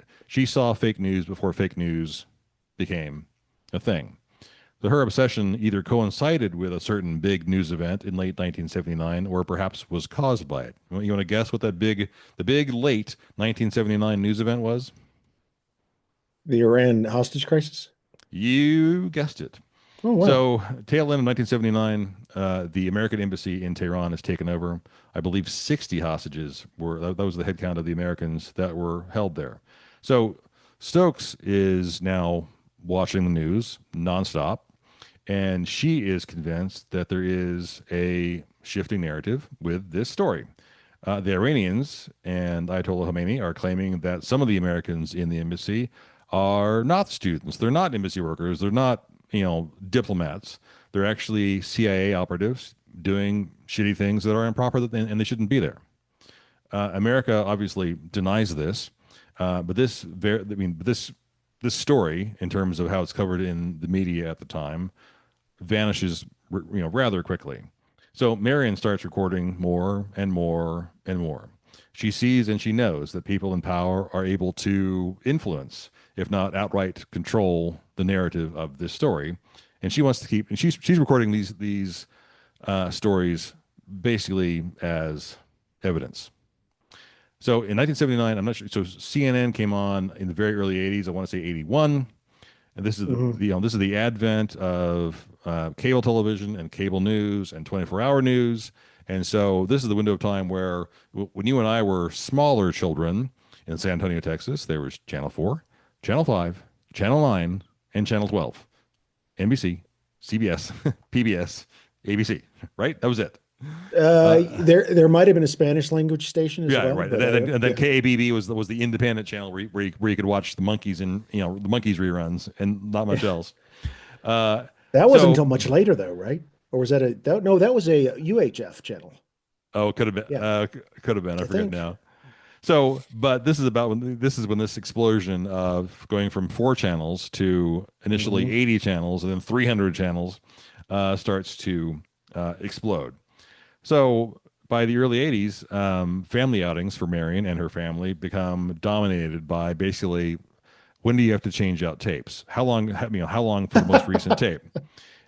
saw fake news before fake news became a thing. So her obsession either coincided with a certain big news event in late 1979 or perhaps was caused by it. You want to guess what the big late 1979 news event was? The Iran hostage crisis. You guessed it. Oh wow. So, tail end of 1979, the American embassy in Tehran is taken over. I believe 60 hostages that was the head count of the Americans that were held there. So, Stokes is now watching the news nonstop, and she is convinced that there is a shifting narrative with this story. The Iranians and Ayatollah Khomeini are claiming that some of the Americans in the embassy are not students. They're not embassy workers. They're not, diplomats. They're actually CIA operatives doing shitty things that are improper and they shouldn't be there. America obviously denies this, but this story, in terms of how it's covered in the media at the time, vanishes, rather quickly. So Marion starts recording more and more and more. She sees and she knows that people in power are able to influence, if not outright control, the narrative of this story, and she wants to keep. And she's recording these stories basically as evidence. So in 1979, I'm not sure. So CNN came on in the very early 80s. I want to say 81. And this is Hmm. this is the advent of cable television and cable news and 24-hour news. And so this is the window of time where when you and I were smaller children in San Antonio, Texas, there was Channel 4, Channel 5, Channel 9, and Channel 12, NBC, CBS, PBS, ABC, right? That was it. Uh, There might have been a Spanish language station as yeah, well, right. but And then yeah, KABB was the independent channel where you could watch the monkeys and the monkeys reruns and not much else. Uh, that wasn't so until much later though, right? Or was that no, that was a UHF channel. oh, it could have been Yeah, could have been. I I forget think. now. So, but this is when this explosion of going from 4 channels to initially Hmm. 80 channels and then 300 channels starts to explode. So by the early 80s, family outings for Marion and her family become dominated by basically when do you have to change out tapes? How long for the most recent tape?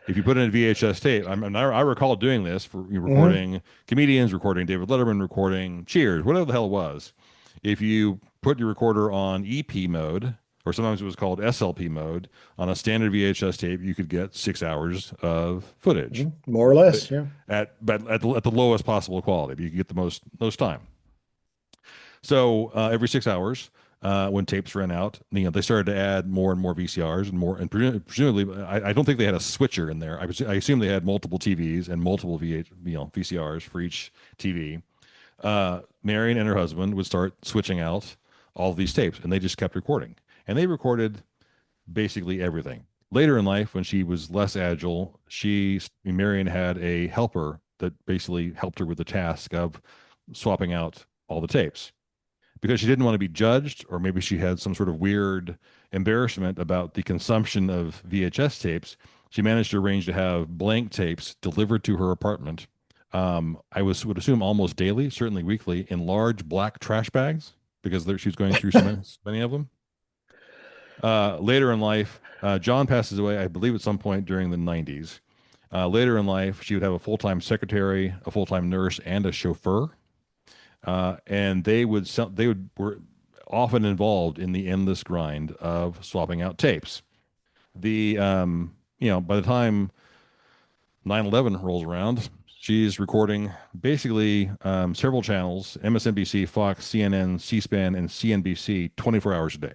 If you put in a VHS tape, I recall doing this for Hmm. recording comedians, recording David Letterman, recording Cheers, whatever the hell it was. If you put your recorder on EP mode or sometimes it was called SLP mode. On a standard VHS tape, you could get 6 hours of footage More or less, yeah. at the lowest possible quality. But you could get the most time. So every 6 hours, when tapes ran out, they started to add more and more VCRs and more, and presumably, I don't think they had a switcher in there. I assume they had multiple TVs and multiple VCRs for each TV. Marion and her husband would start switching out all of these tapes, and they just kept recording, and they recorded basically everything. Later in life, when she was less agile, Marion had a helper that basically helped her with the task of swapping out all the tapes because she didn't want to be judged, or maybe she had some sort of weird embarrassment about the consumption of VHS tapes. She managed to arrange to have blank tapes delivered to her apartment. Would assume almost daily, certainly weekly, in large black trash bags because she was going through so many of them. Later in life, John passes away, I believe, at some point during the 90s. Later in life, she would have a full-time secretary, a full-time nurse, and a chauffeur. And were often involved in the endless grind of swapping out tapes. By the time 9/11 rolls around, she's recording basically several channels: MSNBC, Fox, CNN, C-SPAN, and CNBC, 24 hours a day.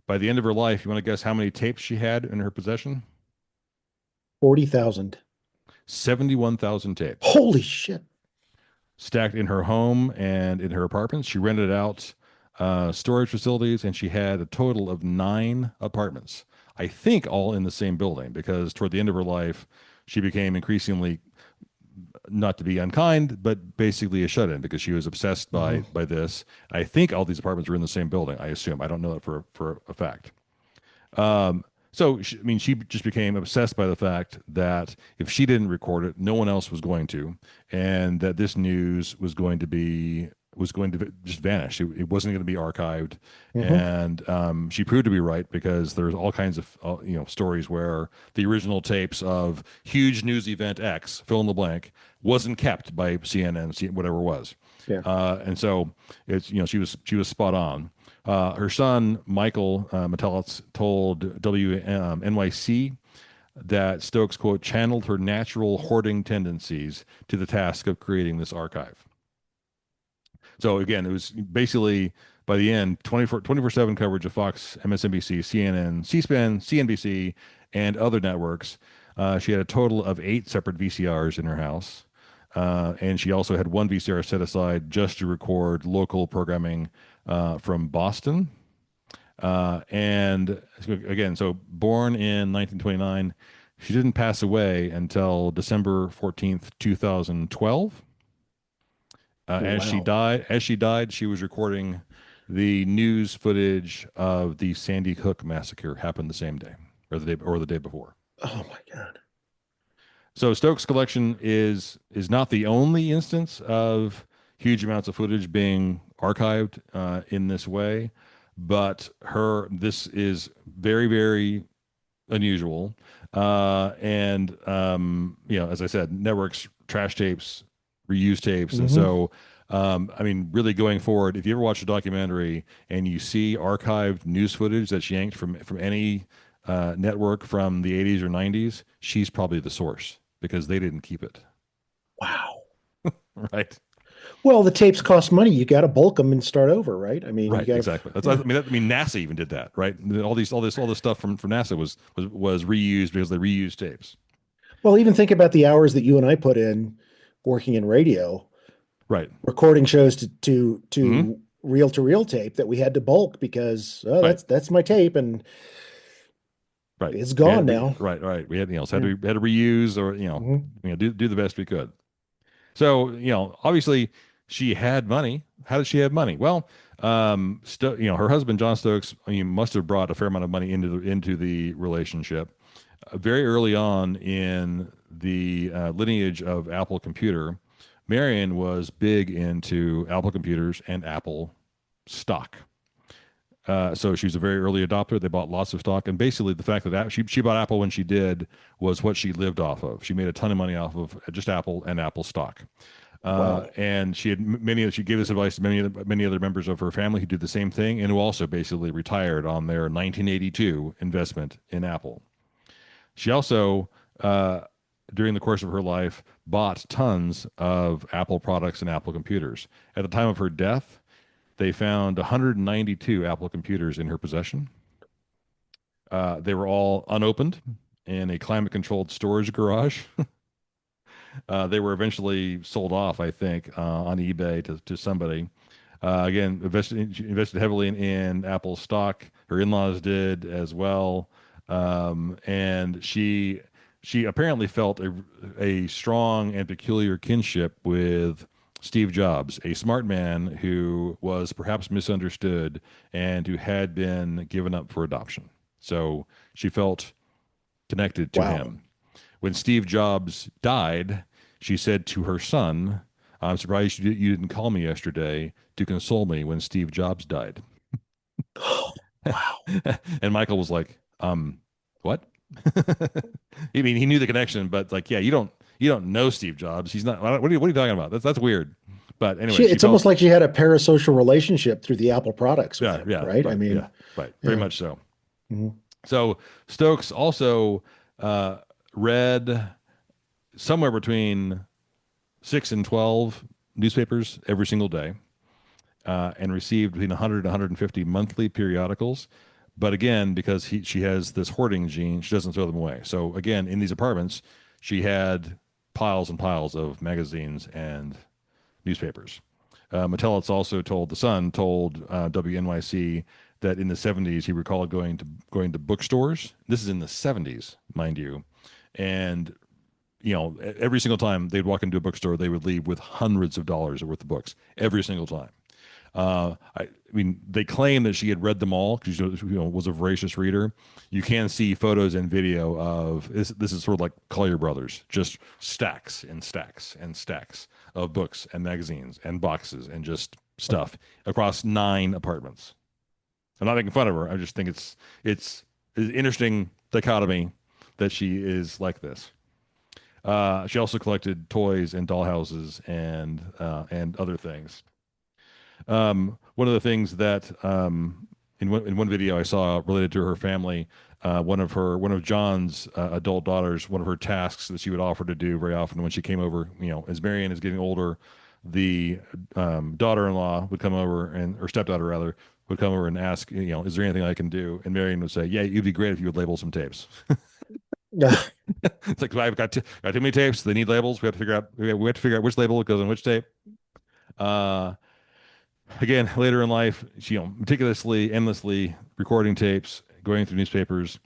By the end of her life, you want to guess how many tapes she had in her possession? 40,000. 71,000 tapes. Holy shit. Stacked in her home and in her apartments. She rented out storage facilities, and she had a total of 9 apartments. I think all in the same building, because toward the end of her life, she became increasingly, not to be unkind, but basically a shut-in because she was obsessed by this. I think all these apartments were in the same building. I assume. I don't know that for a fact. She just became obsessed by the fact that if she didn't record it, no one else was going to, and that this news was going to just vanish. It wasn't going to be archived, and she proved to be right because there's all kinds of stories where the original tapes of huge news event X, fill in the blank, wasn't kept by CNN, whatever it was. Yeah. And so it's she was spot on. Her son Michael Metellitz told WNYC that Stokes, quote, channeled her natural hoarding tendencies to the task of creating this archive. So again, it was basically, by the end, 24/7 coverage of Fox, MSNBC, CNN, C-SPAN, CNBC, and other networks. She had a total of 8 separate VCRs in her house. And she also had 1 VCR set aside just to record local programming from Boston. And again, so born in 1929, she didn't pass away until December 14th, 2012. As she died, she was recording the news footage of the Sandy Hook massacre happened the same day, or the day before. Oh my God. So Stokes' collection is not the only instance of huge amounts of footage being archived in this way, but this is very, very unusual. And as I said, networks, trash tapes, reuse tapes. And so, really going forward, if you ever watch a documentary and you see archived news footage that's yanked from any network from the 80s or 90s, she's probably the source because they didn't keep it. Wow. Right. Well, the tapes cost money. You got to bulk them and start over, right? I mean, right, exactly. That's NASA even did that, right? All this stuff from NASA was reused because they reused tapes. Well, even think about the hours that you and I put in working in radio, right? Recording shows to reel tape that we had to bulk because that's my tape and it's gone now. Right. We had had to reuse or do the best we could. So obviously she had money. How did she have money? Well, her husband John Stokes must have brought a fair amount of money into the relationship. Very early on in the lineage of Apple Computer, Marion was big into Apple computers and Apple stock. So she was a very early adopter. They bought lots of stock, and basically the fact that she bought Apple when she did was what she lived off of. She made a ton of money off of just Apple and Apple stock. Wow. And she gave this advice to many other members of her family who did the same thing and who also basically retired on their 1982 investment in Apple. She also, uh, during the course of her life, bought tons of Apple products and Apple computers. At the time of her death, they found 192 Apple computers in her possession. They were all unopened in a climate-controlled storage garage. They were eventually sold off, I think, on eBay to somebody. Again, invested heavily in Apple stock. Her in-laws did as well, and she apparently felt a strong and peculiar kinship with Steve Jobs, a smart man who was perhaps misunderstood and who had been given up for adoption. So she felt connected to Wow. him. When Steve Jobs died, she said to her son, I'm surprised you didn't call me yesterday to console me when Steve Jobs died. Wow. And Michael was like, what? I mean, he knew the connection, but like, yeah, you don't know Steve Jobs. He's not, what are you talking about? That's weird. But anyway, she It's felt, almost like she had a parasocial relationship through the Apple products with yeah, him, yeah, right? I right. Yeah, mean, right. Very yeah. much so. Mhm. So Stokes also, uh, read somewhere between 6 and 12 newspapers every single day, and received between 100 and 150 monthly periodicals. But again, because she has this hoarding gene, she doesn't throw them away. So again, in these apartments, she had piles and piles of magazines and newspapers. Mattelitz also told the Sun told WNYC that in the 70s he recalled going to bookstores. This is in the 70s, mind you, and every single time they'd walk into a bookstore, they would leave with hundreds of dollars worth of books every single time. I mean, they claim that she had read them all because was a voracious reader. You can see photos and video of this. This is sort of like Collier Brothers, just stacks and stacks and stacks of books and magazines and boxes and just stuff across 9 apartments. I'm not making fun of her. I just think it's an interesting dichotomy that she is like this. She also collected toys and dollhouses and other things. One of the things that in one video I saw related to her family, one of John's adult daughters, one of her tasks that she would offer to do very often when she came over, as Marion is getting older, the daughter-in-law would come over or stepdaughter rather would come over and ask, is there anything I can do? And Marion would say, yeah, it'd be great if you would label some tapes. Yeah. It's like I've got too many tapes. They need labels. We have to figure out which label goes on which tape. Uh, Again, later in life, she meticulously, endlessly recording tapes, going through newspapers.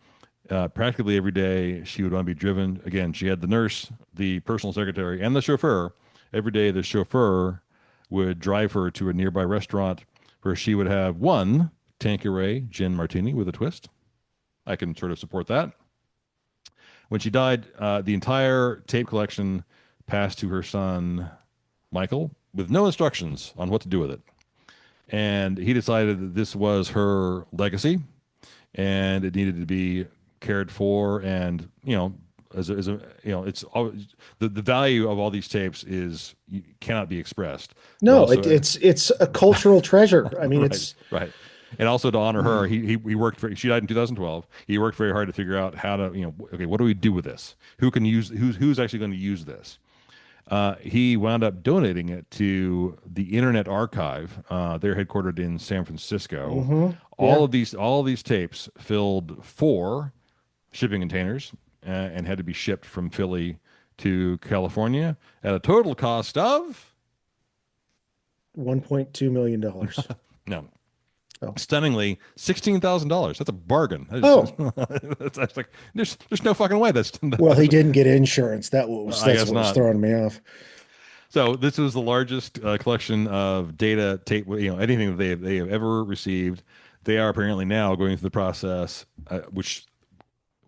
Practically every day, she would want to be driven. Again, she had the nurse, the personal secretary, and the chauffeur. Every day, the chauffeur would drive her to a nearby restaurant where she would have one Tanqueray gin martini with a twist. I can sort of support that. When she died, the entire tape collection passed to her son, Michael, with no instructions on what to do with it. And he decided that this was her legacy and it needed to be cared for. And, as a it's always, the value of all these tapes cannot be expressed. But No, also, it's a cultural treasure. I mean, right, it's right. And also to honor her, he worked for. She died in 2012. He worked very hard to figure out how to, okay, what do we do with this? Who's actually going to use this? He wound up donating it to the Internet Archive. They're headquartered in San Francisco. All yeah, of these tapes filled 4 shipping containers and had to be shipped from Philly to California at a total cost of $1.2 million. dollars. no, Oh, stunningly $16,000. That's a bargain. oh, That's like there's no fucking way that's well, he that's. didn't get insurance. I That's guess what was not. throwing me off. So this was the largest collection of data tape, anything that they have ever received. They are apparently now going through the process, which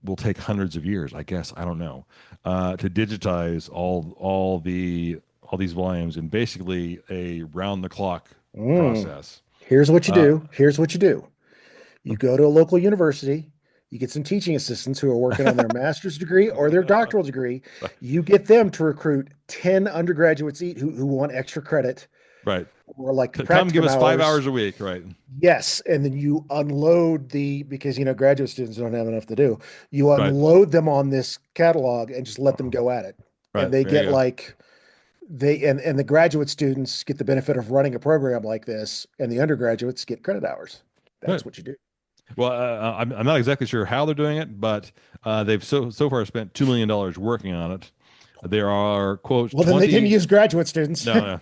will take hundreds of years, I guess. I don't know, to digitize all these volumes in basically a round the clock Mm. process. Here's what you Uh, do. Here's what you do. You go to a local university, You get some teaching assistants who are working on their master's degree or their doctoral degree. Right. You get them to recruit 10 undergraduates each who want extra credit Right. or like Come give practicum us 5 hours hours. a week. Right. Yes, and then you unload because graduate students don't have enough to do. You Right. unload them on this catalog and just let them go at it. And Right. they There you get go. like and the graduate students get the benefit of running a program like this, and the undergraduates get credit hours. Right. That's what you do. Well, I'm not exactly sure how they're doing it, but they've so far spent $2 million working on it. There are quote Well, then they didn't 20 use graduate students. no,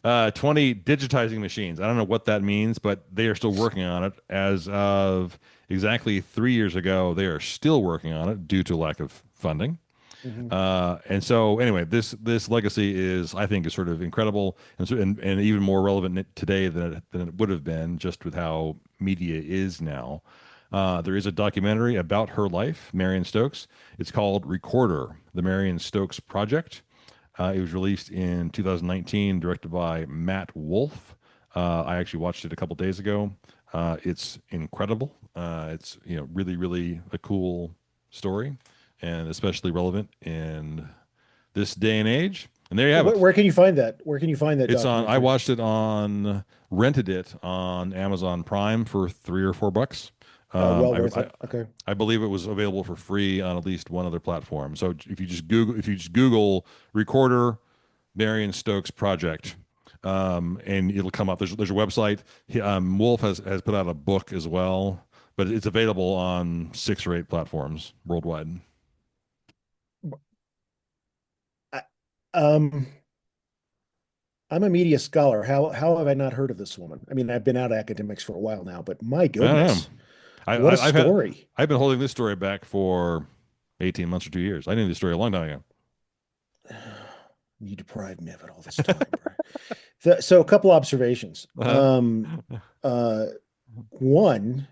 no 20 digitizing machines. I don't know what that means, but they are still working on it. As of exactly 3 years ago, they are still working on it due to lack of funding. Mhm. And so anyway, this legacy I think is sort of incredible and even more relevant today than it would have been just with how media is now. There is a documentary about her life, Marion Stokes. It's called Recorder: The Marion Stokes Project. It was released in 2019, directed by Matt Wolf. I actually watched it a couple days ago. It's incredible. It's really really a cool story and especially relevant in this day and age. And there you have it. Where can you find that? Where can you find that It's on. I documentary? watched it on, rented it on Amazon Prime for $3 or $4. Um, Well worth I, I it. Okay. I believe it was available for free on at least one other platform. So if you just Google Recorder Marion Stokes Project, and it'll come up. There's a website. Wolf has put out a book as well, but it's available on 6 or 8 platforms worldwide. I, um, I'm a media scholar. How have I not heard of this woman? I mean, I've been out of academics for a while now, but my I don't know. goodness, what a I've story. I've been holding this story back for 18 months or 2 years. I knew this story a long time ago. You deprived me of it all this time, Brian. So a couple observations. Uh-huh. Uh, One,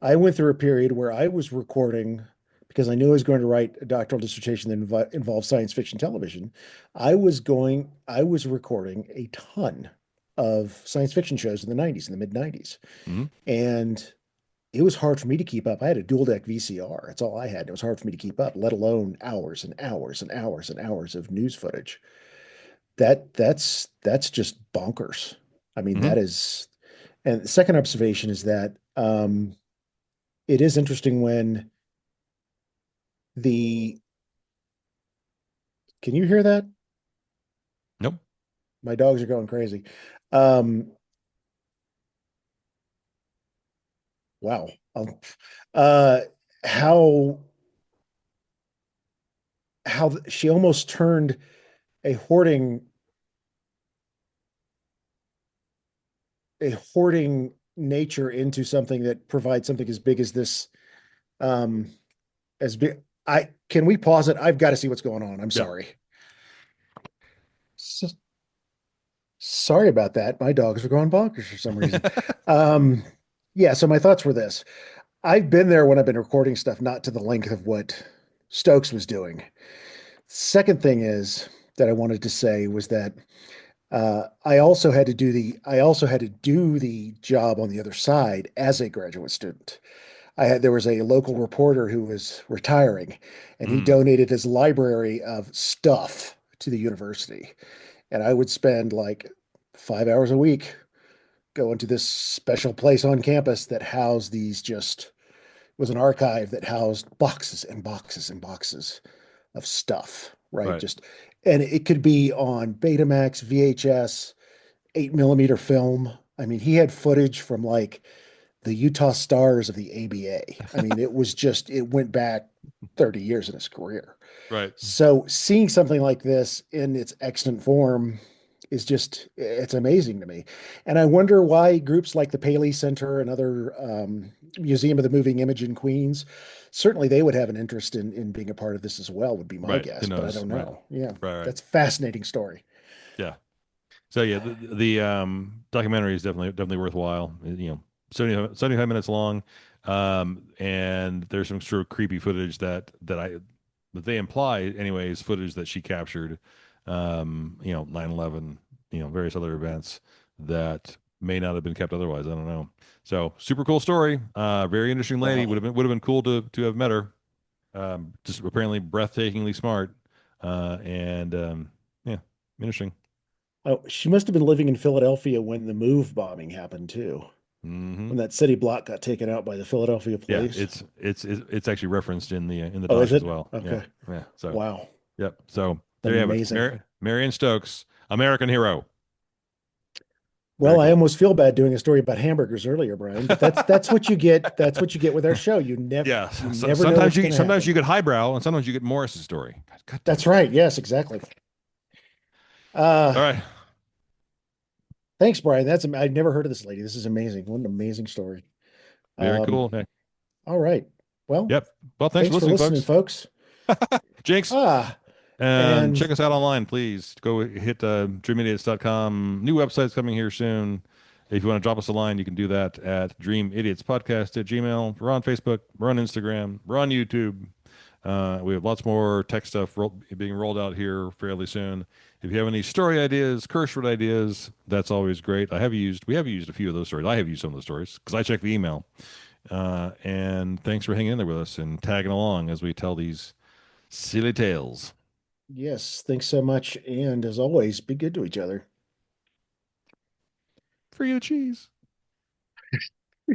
I went through a period where I was recording because I knew I was going to write a doctoral dissertation that involved science fiction television. I was recording a ton of science fiction shows in the 90s, in the mid 90s. Mhm. And it was hard for me to keep up. I had a dual deck VCR. That's all I had. It was hard for me to keep up, let alone hours and hours and hours and hours of news footage. That's just bonkers. I mean, Mhm. that is, and the second observation is that it is interesting when the can you hear that? Nope. My dogs are going crazy. Um, wow. Um, uh, how she almost turned a hoarding nature into something that provides something as big as this. Um, as big. I can we pause it? I've got to see what's going on. I'm Yeah. sorry. So, sorry about that. My dogs are going bonkers for some reason. Um, yeah. So my thoughts were this. I've been there when I've been recording stuff, not to the length of what Stokes was doing. Second thing is that I wanted to say was that I also had to do the job on the other side as a graduate student. There was a local reporter who was retiring, and he Mm. donated his library of stuff to the university. And I would spend like 5 hours a week going to this special place on campus that housed these just was an archive that housed boxes and boxes and boxes of stuff, right? Right. Just and it could be on Betamax, VHS, 8 millimeter film. I mean, he had footage from like the Utah Stars of the ABA. I mean, it went back 30 years in his career. Right. So seeing something like this in its extant form is just, it's amazing to me. And I wonder why groups like the Paley Center and other Museum of the Moving Image in Queens, certainly they would have an interest in being a part of this as well, would be my Right. Who guess, but I knows? don't Right. know. Yeah, Right. Right. that's a fascinating story. Yeah. So yeah, the documentary is definitely worthwhile. 75 minutes long, and there's some sort of creepy footage that they imply anyways, footage that she captured, 9/11, various other events that may not have been kept otherwise. I don't know. So super cool story. Very interesting lady. Wow. Would have been cool to have met her. Just apparently breathtakingly smart. And yeah, interesting. Oh, she must have been living in Philadelphia when the move bombing happened too. Hmm. When that city block got taken out by the Philadelphia Yeah, police. it's actually referenced in the Oh, is docs as it? well. Yeah, Okay. yeah. So Wow. yep. So there you have it. Amazing. Marion Stokes, American hero. Very Well, I cool. almost feel bad doing a story about hamburgers earlier, Brian, but that's what you get. That's what you get with our show. Yeah. You So, never know what's going to sometimes you happen. get highbrow and sometimes you get Morris's story. God dang That's it. right. Yes, exactly. Uh, All right. thanks, Brian. I'd never heard of this lady. This is amazing. What an amazing story. Very Um, cool. Okay. all right. Well, Yep. Well, thanks for thanks for listening, listening, folks. folks. Jinx. Ah, And and check us out online, please. Go hit dreamidiots.com. New website's coming here soon. If you want to drop us a line, you can do that at dreamidiotspodcast@gmail. We're on Facebook. We're on Instagram. We're on YouTube. We have lots more tech stuff being rolled out here fairly soon. If you have any story ideas, curse word ideas, that's always great. We have used a few of those stories. I have used some of those stories because I check the email. And thanks for hanging in there with us and tagging along as we tell these silly tales. yes, thanks so much. And as always, be good to each other. Free the cheese.